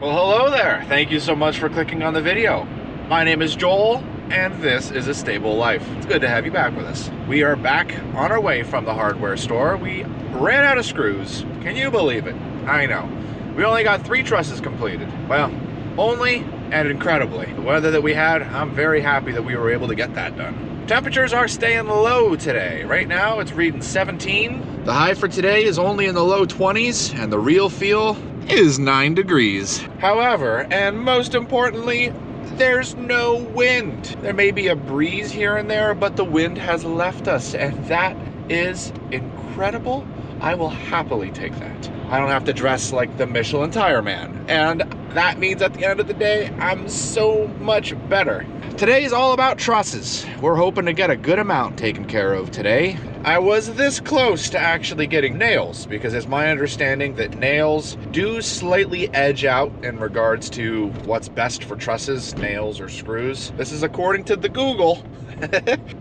Well, hello there. Thank you so much for clicking on the video. My name is Joel, and this is A Stable Life. It's good to have you back with us. We are back on our way from the hardware store. We ran out of screws. Can you believe it? I know. We only got 3 trusses completed. Well, only and incredibly. The weather that we had, I'm very happy that we were able to get that done. Temperatures are staying low today. Right now, it's reading 17. The high for today is only in the low 20s, and the real feel is 9 degrees. However, and most importantly, there's no wind. There may be a breeze here and there, but the wind has left us, and that is incredible. I will happily take that. I don't have to dress like the Michelin Tire Man, and that means at the end of the day, I'm so much better. Today is all about trusses. We're hoping to get a good amount taken care of today. I was this close to actually getting nails, because it's my understanding that nails do slightly edge out in regards to what's best for trusses, nails or screws. This is according to the Google.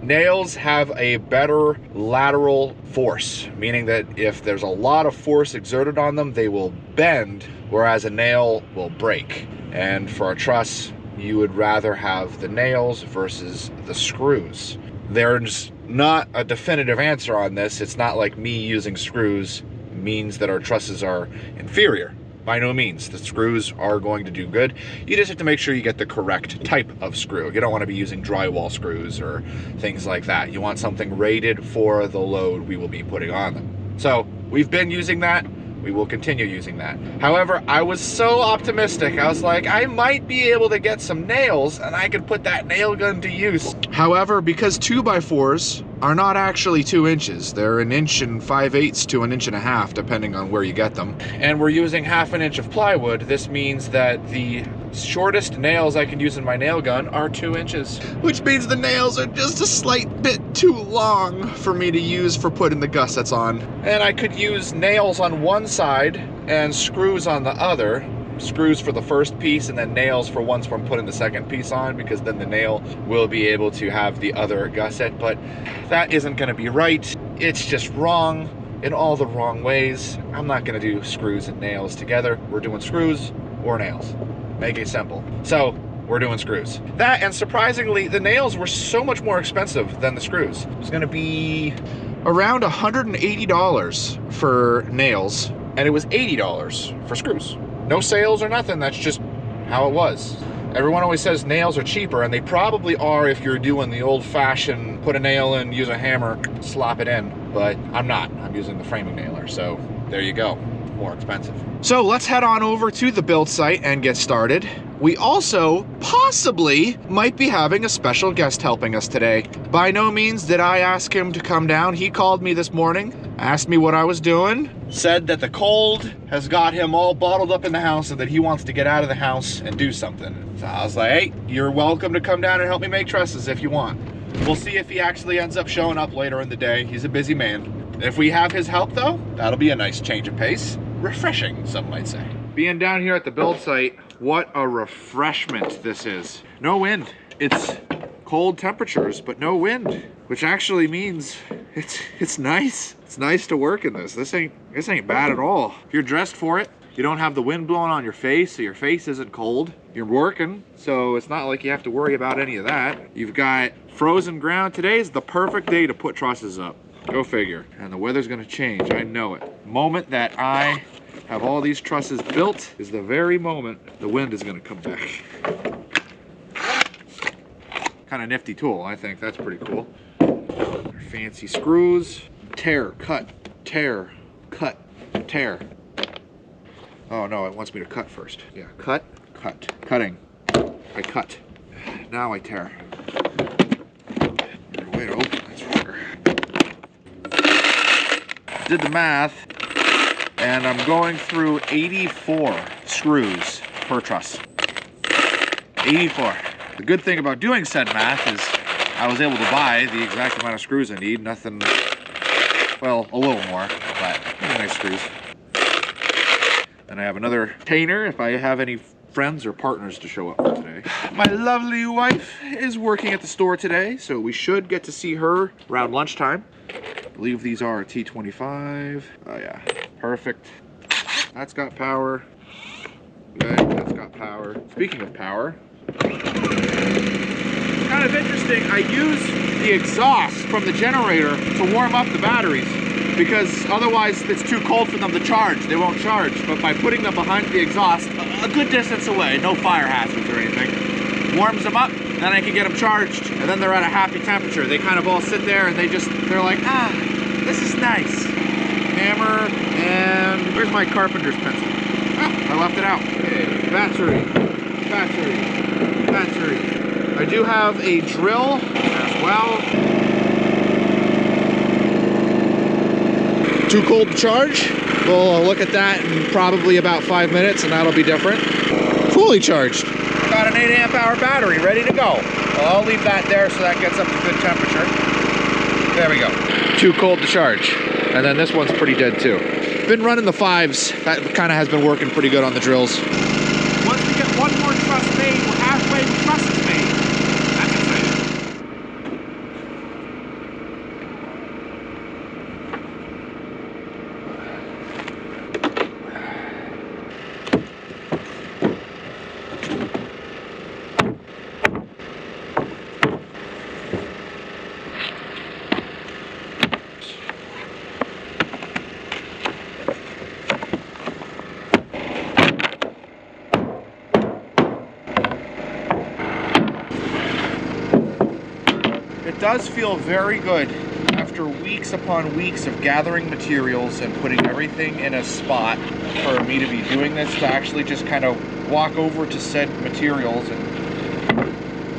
Nails have a better lateral force, meaning that if there's a lot of force exerted on them, they will bend, whereas a nail will break. And for a truss, you would rather have the nails versus the screws. There's not a definitive answer on this. It's not like me using screws means that our trusses are inferior. By no means. The screws are going to do good. You just have to make sure you get the correct type of screw. You don't want to be using drywall screws or things like that. You want something rated for the load we will be putting on them. So we've been using that. We will continue using that. However, I was so optimistic. I was like, I might be able to get some nails and I could put that nail gun to use. However, because 2x4s are not actually 2 inches, they're 1 5/8 inches to 1.5 inches, depending on where you get them. And we're using 1/2 inch of plywood. This means that the shortest nails I can use in my nail gun are 2 inches, which means the nails are just a slight bit too long for me to use for putting the gussets on. And I could use nails on one side and screws on the other. Screws for the first piece and then nails for once I'm putting the second piece on, because then the nail will be able to have the other gusset. But that isn't going to be right. It's just wrong in all the wrong ways. I'm not going to do screws and nails together. We're doing screws or nails. Make it simple. So we're doing screws. That, and surprisingly, the nails were so much more expensive than the screws. It was going to be around $180 for nails, and it was $80 for screws. No sales or nothing, that's just how it was. Everyone always says nails are cheaper, and they probably are if you're doing the old-fashioned put a nail in, use a hammer, slap it in, but I'm not. I'm using the framing nailer, so there you go. More expensive. So let's head on over to the build site and get started. We also possibly might be having a special guest helping us today. By no means did I ask him to come down. He called me this morning, asked me what I was doing, said that the cold has got him all bottled up in the house and that he wants to get out of the house and do something. So I was like, hey, you're welcome to come down and help me make trusses if you want. We'll see if he actually ends up showing up later in the day. He's a busy man. If we have his help though, that'll be a nice change of pace. Refreshing, some might say. Being down here at the build site, what a refreshment this is. No wind. It's cold temperatures, but no wind, which actually means it's nice. It's nice to work in this. This ain't bad at all. If you're dressed for it, you don't have the wind blowing on your face, so your face isn't cold. You're working, so it's not like you have to worry about any of that. You've got frozen ground. Today is the perfect day to put trusses up. Go figure. And the weather's gonna change, I know it. The moment that I have all these trusses built is the very moment the wind is gonna come back. Kind of nifty tool, I think. That's pretty cool. Fancy screws. Tear, cut, tear, cut, tear. Oh no, it wants me to cut first. Yeah, cut, cut, cutting. I cut. Now I tear. Way to open this fucker. Did the math, and I'm going through 84 screws per truss. 84. The good thing about doing said math is I was able to buy the exact amount of screws I need. Nothing, well, a little more, but nice screws. And I have another retainer if I have any friends or partners to show up for today. My lovely wife is working at the store today, so we should get to see her around lunchtime. I believe these are T25. Oh yeah, perfect. That's got power. Okay, that's power. Speaking of power, kind of interesting, I use the exhaust from the generator to warm up the batteries because otherwise it's too cold for them to charge. They won't charge. But by putting them behind the exhaust, a good distance away, no fire hazards or anything, warms them up, then I can get them charged, and then they're at a happy temperature. They kind of all sit there and they're like, ah, this is nice. Hammer, and where's my carpenter's pencil? Oh, I left it out. Okay. Battery. I do have a drill as well. Too cold to charge? We'll look at that in probably about 5 minutes and that'll be different. Fully charged. Got an 8 amp hour battery ready to go. Well, I'll leave that there so that gets up to good temperature. There we go. Too cold to charge. And then this one's pretty dead too. Been running the 5s. That kind of has been working pretty good on the drills. Once we get one more truss made, we're halfway with trusses made. That's exciting. It does feel very good after weeks upon weeks of gathering materials and putting everything in a spot for me to be doing this, to actually just kind of walk over to said materials and,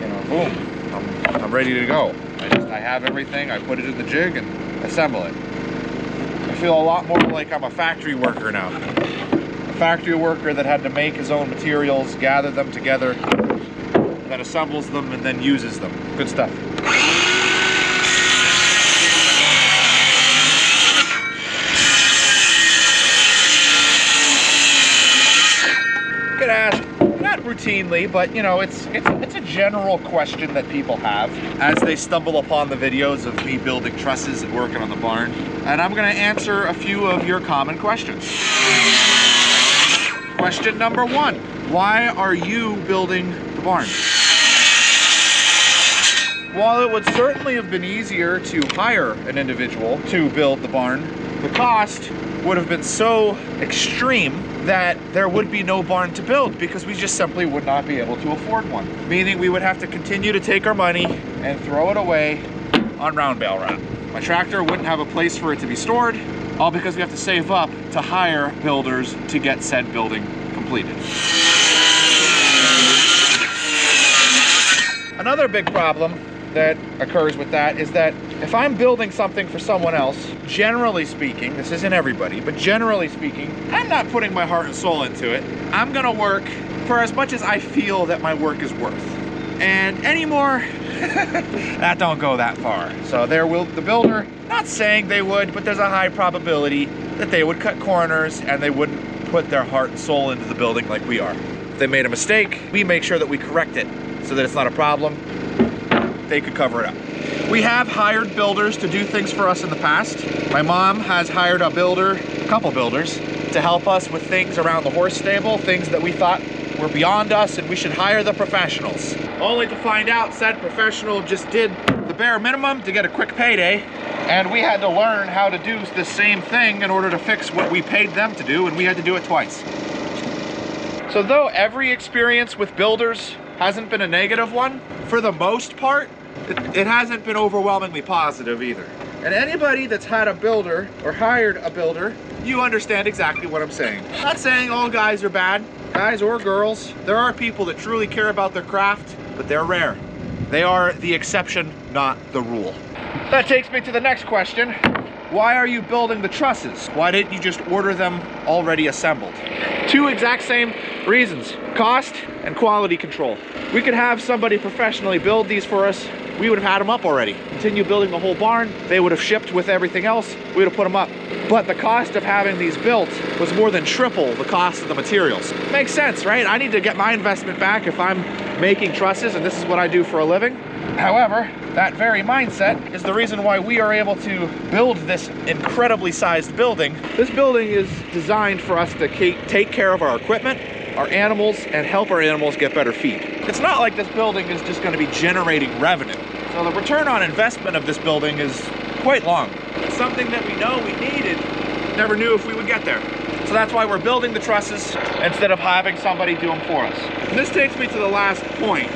you know, boom, I'm ready to go. I have everything, I put it in the jig and assemble it. I feel a lot more like I'm a factory worker now. A factory worker that had to make his own materials, gather them together, that assembles them and then uses them. Good stuff. Could ask, not routinely, but you know, it's a general question that people have as they stumble upon the videos of me building trusses and working on the barn. And I'm going to answer a few of your common questions. Question number 1, why are you building the barn? While it would certainly have been easier to hire an individual to build the barn, the cost would have been so extreme that there would be no barn to build because we just simply would not be able to afford one. Meaning we would have to continue to take our money and throw it away on round bale wrap. My tractor wouldn't have a place for it to be stored, all because we have to save up to hire builders to get said building completed. Another big problem that occurs with that is that if I'm building something for someone else, generally speaking, this isn't everybody, but generally speaking, I'm not putting my heart and soul into it. I'm gonna work for as much as I feel that my work is worth. And anymore, that don't go that far. So the builder, not saying they would, but there's a high probability that they would cut corners and they wouldn't put their heart and soul into the building like we are. If they made a mistake, we make sure that we correct it so that it's not a problem. They could cover it up. We have hired builders to do things for us in the past. My mom has hired a couple builders, to help us with things around the horse stable, things that we thought were beyond us and we should hire the professionals. Only to find out said professional just did the bare minimum to get a quick payday, and we had to learn how to do the same thing in order to fix what we paid them to do, and we had to do it twice. So though every experience with builders hasn't been a negative one, for the most part, it hasn't been overwhelmingly positive either. And anybody that's had a builder or hired a builder, you understand exactly what I'm saying. I'm not saying all guys are bad, guys or girls. There are people that truly care about their craft, but they're rare. They are the exception, not the rule. That takes me to the next question. Why are you building the trusses? Why didn't you just order them already assembled? Two exact same reasons: cost and quality control. We could have somebody professionally build these for us. We would have had them up already. Continue building the whole barn. They would have shipped with everything else. We would have put them up. But the cost of having these built was more than triple the cost of the materials. Makes sense, right? I need to get my investment back if I'm making trusses and this is what I do for a living. However, that very mindset is the reason why we are able to build this incredibly sized building. This building is designed for us to take care of our equipment, our animals and help our animals get better feed. It's not like this building is just going to be generating revenue. So the return on investment of this building is quite long. It's something that we know we needed, never knew if we would get there. So that's why we're building the trusses instead of having somebody do them for us. And this takes me to the last point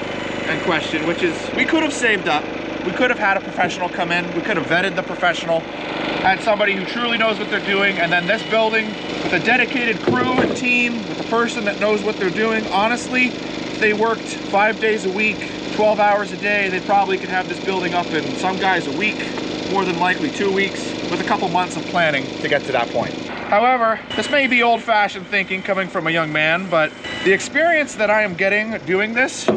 and question, which is we could have saved up. We could have had a professional come in. We could have vetted the professional, had somebody who truly knows what they're doing, and then this building with a dedicated crew and team, with a person that knows what they're doing. Honestly, if they worked 5 days a week, 12 hours a day, they probably could have this building up in some guys a week, more than likely 2 weeks, with a couple months of planning to get to that point. However, this may be old-fashioned thinking coming from a young man, but the experience that I am getting doing this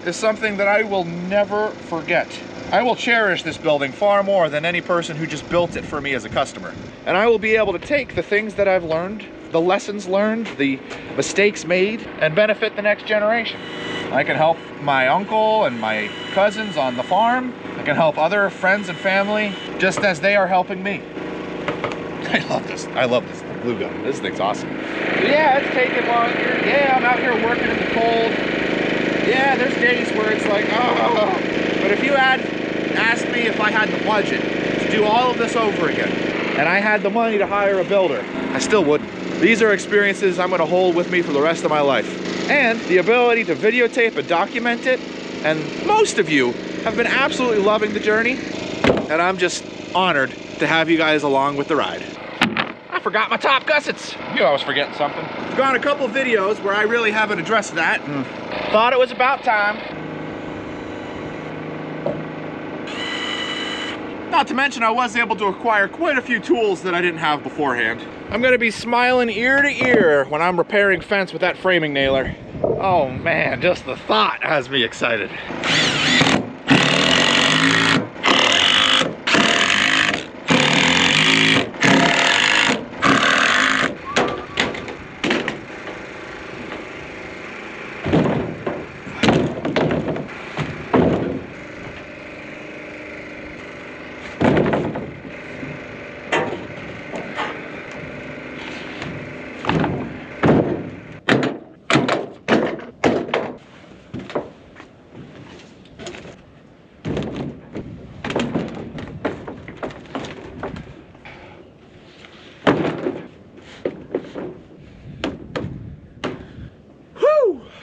is something that I will never forget. I will cherish this building far more than any person who just built it for me as a customer. And I will be able to take the things that I've learned, the lessons learned, the mistakes made, and benefit the next generation. I can help my uncle and my cousins on the farm. I can help other friends and family just as they are helping me. I love this. I love this glue gun. This thing's awesome. But yeah, it's taking longer. Yeah, I'm out here working in the cold. Yeah, there's days where it's like, oh. But if you had asked me if I had the budget to do all of this over again, and I had the money to hire a builder, I still wouldn't. These are experiences I'm gonna hold with me for the rest of my life. And the ability to videotape and document it, and most of you have been absolutely loving the journey, and I'm just honored to have you guys along with the ride. I forgot my top gussets. You know I was forgetting something. I've gone a couple videos where I really haven't addressed that, and thought it was about time. Not to mention I was able to acquire quite a few tools that I didn't have beforehand. I'm gonna be smiling ear to ear when I'm repairing fence with that framing nailer. Oh man, just the thought has me excited.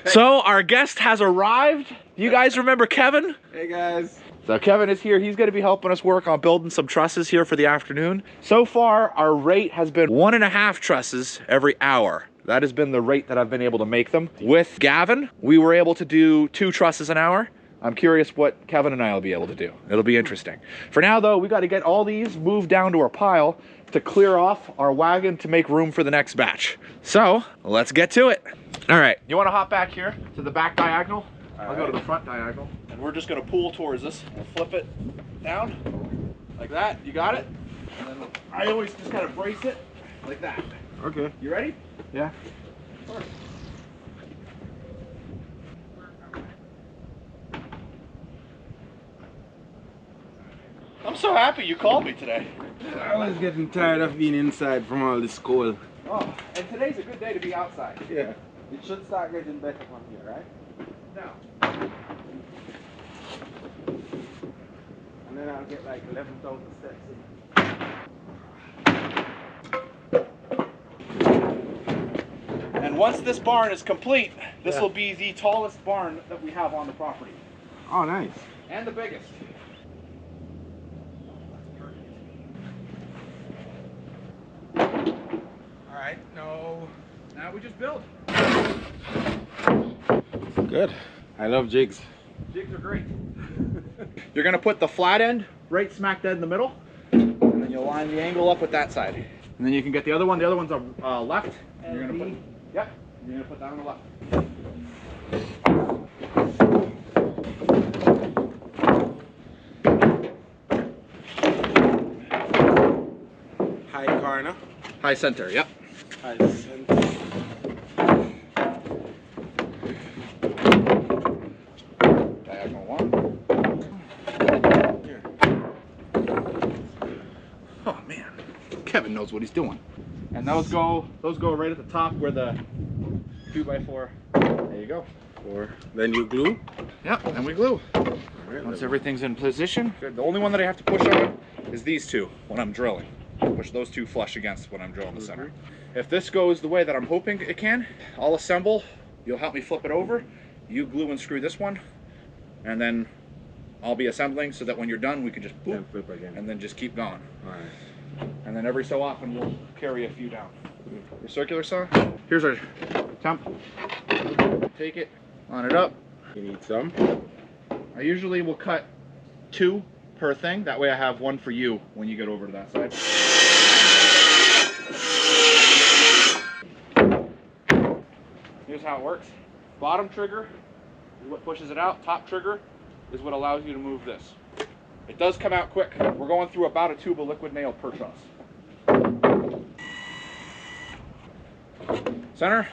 So our guest has arrived. You guys remember Kevin? Hey guys. So Kevin is here. He's going to be helping us work on building some trusses here for the afternoon. So far, our rate has been 1.5 trusses every hour. That has been the rate that I've been able to make them. With Gavin, we were able to do 2 trusses an hour. I'm curious what Kevin and I will be able to do. It'll be interesting. For now though, we got to get all these moved down to our pile to clear off our wagon to make room for the next batch. So let's get to it. All right, you want to hop back here to the back diagonal? I'll go to the front diagonal. And we're just going to pull towards this. We'll flip it down like that. You got it? And then I always just kind of brace it like that. Okay. You ready? Yeah. Sure. I'm so happy you called me today. I was getting tired of being inside from all this cold. Oh, and today's a good day to be outside. Yeah. It should start getting better from here, right? No. And then I'll get like 11,000 steps in. And once this barn is complete, this will be the tallest barn that we have on the property. Oh, nice. And the biggest. All right, now we just build. Good. I love jigs. Jigs are great. You're gonna put the flat end right smack dead in the middle, and then you'll line the angle up with that side. And then you can get the other one. The other one's on left. And you're gonna put, yep. You're gonna put that on the left. High corner. High center. Yep. High center. Diagonal one. Here. Oh man, Kevin knows what he's doing. And those go right at the top where the 2x4. There you go. Or then you glue. Yep, and we glue. Right, Once everything's in position, the only one that I have to push on is these two when I'm drilling. Push those two flush against when I'm drilling the center. If this goes the way that I'm hoping it can, I'll assemble. You'll help me flip it over. You glue and screw this one, and then I'll be assembling so that when you're done, we can just boop, flip again, and then just keep going. All right. And then every so often we'll carry a few down. Your circular saw. Here's our temp. Take it, line it up. You need some. I usually will cut 2 per thing. That way I have 1 for you when you get over to that side. Here's how it works. Bottom trigger is what pushes it out. Top trigger is what allows you to move this. It does come out quick. We're going through about a tube of liquid nail per truss. Center.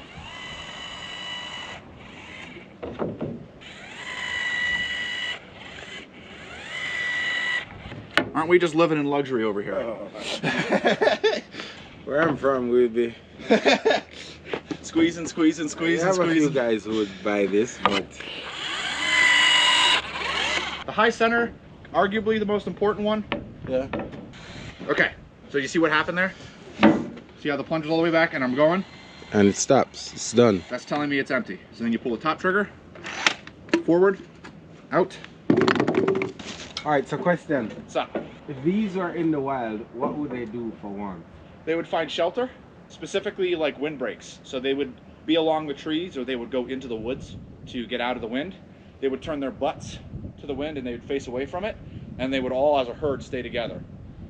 Aren't we just living in luxury over here? Oh. Where I'm from, we'd be squeezing, squeezing, squeezing, I have squeezing. a few guys who would buy this, but the high center, arguably the most important one. yeah. Okay, so you see what happened there? See how the plunge is all the way back and I'm going? And it stops. It's done. That's telling me it's empty. So then you pull the top trigger, forward, out. All right. So question: So if these are in the wild, what would they do for warmth? they would find shelter, specifically like windbreaks. So they would be along the trees or they would go into the woods to get out of the wind. They would turn their butts to the wind and they would face away from it. And they would all as a herd stay together.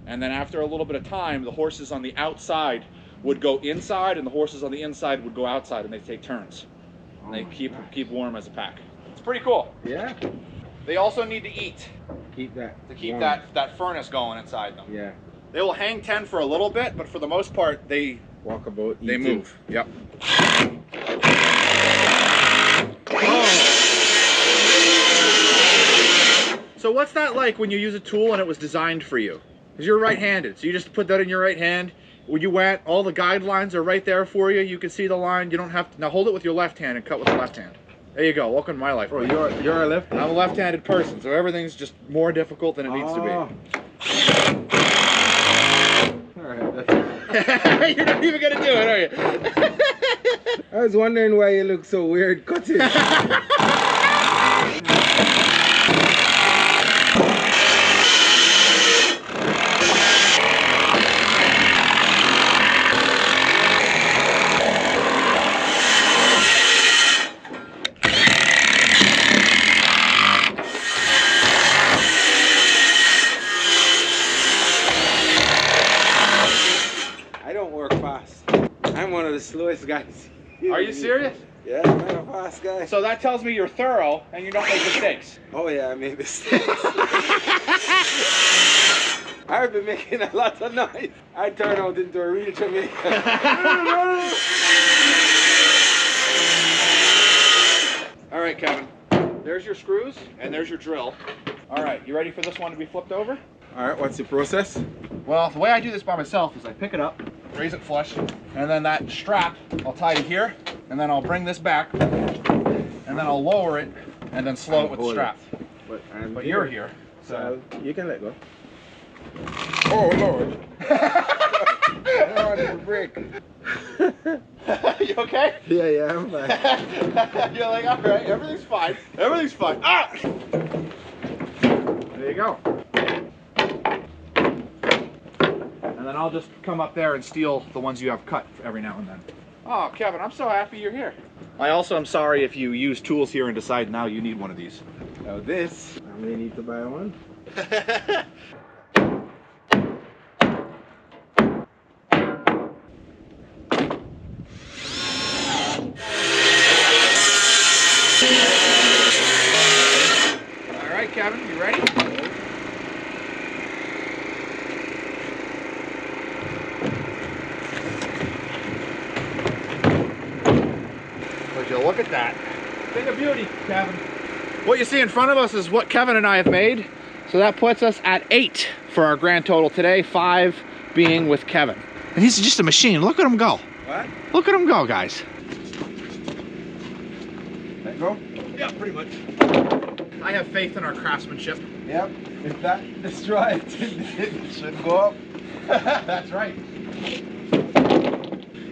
And then after a little bit of time, the horses on the outside would go inside and the horses on the inside would go outside and they take turns. And they keep warm as a pack. It's pretty cool. Yeah. They also need to eat Keep that. to keep warm. that furnace going inside them. Yeah. They will hang 10 for a little bit, but for the most part, they Walkabout. They eating. move. Yep. So what's that like when you use a tool and it was designed for you? Because you're right-handed, so you just put that in your right hand. When you went, all the guidelines are right there for you. You can see the line. You don't have to. Now hold it with your left hand and cut with the left hand. There you go. Welcome to my life. Oh, you're a left. I'm a left-handed person, so everything's just more difficult than it needs to be. All right. You're not even gonna do it, are you? I was wondering why you look so weird cutting. I don't work fast. I'm one of the slowest guys. Are you serious? Yeah, I'm not a fast guy. So that tells me you're thorough and you don't make mistakes. Oh yeah, I made mistakes. I've been making a lot of noise. I turn out into a real Jamaican. All right, Kevin. There's your screws and there's your drill. All right, you ready for this one to be flipped over? All right, what's the process? Well, the way I do this by myself is I pick it up, raise it flush, and then that strap, I'll tie it here, and then I'll bring this back, and then I'll lower it, and then slow it with the strap. But you're here, so you can let go. Oh Lord! I don't want to break. You okay? Yeah, I'm fine. You're like, all right, everything's fine. Everything's fine. Ah! There you go. And then I'll just come up there and steal the ones you have cut every now and then. Oh, Kevin, I'm so happy you're here. I also am sorry if you use tools here and decide now you need one of these. Now this, I may need to buy one. All right, Kevin, you ready? Would you look at that? Thing of beauty, Kevin. What you see in front of us is what Kevin and I have made. So that puts us at 8 for our grand total today, 5 being with Kevin. And he's just a machine. Look at him go. What? Look at him go, guys. Let go? Yeah, pretty much. I have faith in our craftsmanship. Yep. If that destroys it should go up. That's right.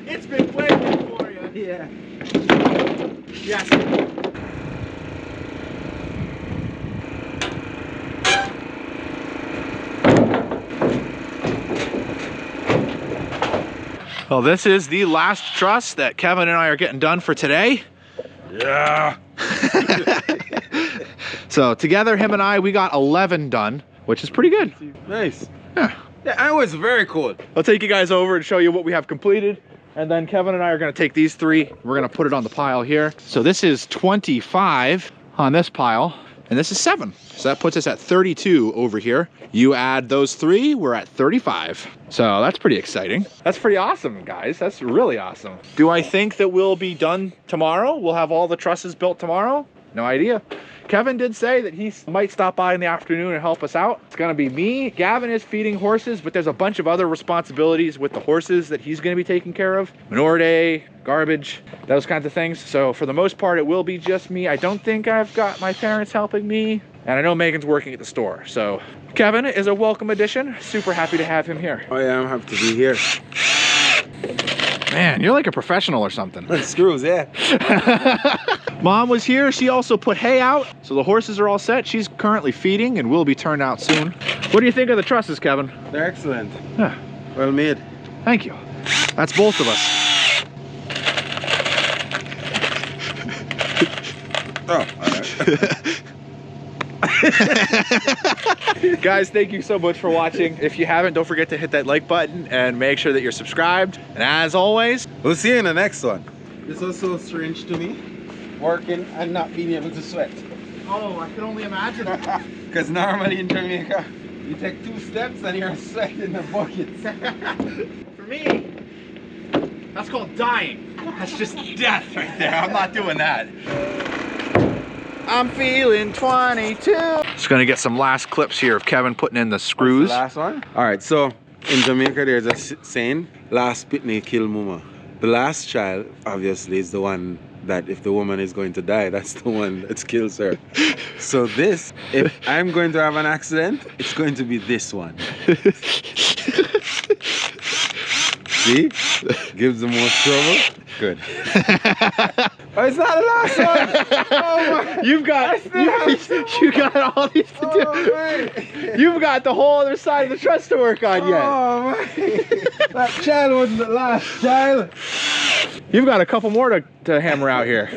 It's been waiting for you. Yeah. Yes. Well, this is the last truss that Kevin and I are getting done for today. Yeah. So together, him and I, we got 11 done, which is pretty good. Nice. Yeah. Yeah, it was very cool. I'll take you guys over and show you what we have completed. And then Kevin and I are gonna take these 3. We're gonna put it on the pile here. So this is 25 on this pile, and this is 7. So that puts us at 32 over here. You add those 3, we're at 35. So that's pretty exciting. That's pretty awesome, guys. That's really awesome. Do I think that we'll be done tomorrow? We'll have all the trusses built tomorrow? No idea. Kevin did say that he might stop by in the afternoon and help us out. It's gonna be me. Gavin is feeding horses, but there's a bunch of other responsibilities with the horses that he's gonna be taking care of. Manure day, garbage, those kinds of things. So for the most part, it will be just me. I don't think I've got my parents helping me. And I know Megan's working at the store. So Kevin is a welcome addition. Super happy to have him here. Oh yeah, I'm happy to be here. Man, you're like a professional or something. Screws, yeah. Mom was here. She also put hay out. So the horses are all set. She's currently feeding and will be turned out soon. What do you think of the trusses, Kevin? They're excellent. Yeah. Well made. Thank you. That's both of us. Oh, all right. Guys, thank you so much for watching. If you haven't, don't forget to hit that like button and make sure that you're subscribed. And as always, We'll see you in the next one. This was so strange to me, working and not being able to sweat. oh, I can only imagine. Because normally in Jamaica, you take 2 steps and you're sweating the buckets. For me, that's called dying. That's just death right there. I'm not doing that. I'm feeling 22. Just gonna get some last clips here of Kevin putting in the screws. The last one? All right, so in Jamaica, there's a saying, last pitney kill mama. The last child, obviously, is the one that if the woman is going to die, that's the one that kills her. So this, if I'm going to have an accident, it's going to be this one. See? Gives the most trouble. Good. Oh, it's not the last one. Oh my. You got all these to do. Oh, man. You've got the whole other side of the truss to work on yet. Oh my. That child wasn't the last child. You've got a couple more to hammer out here.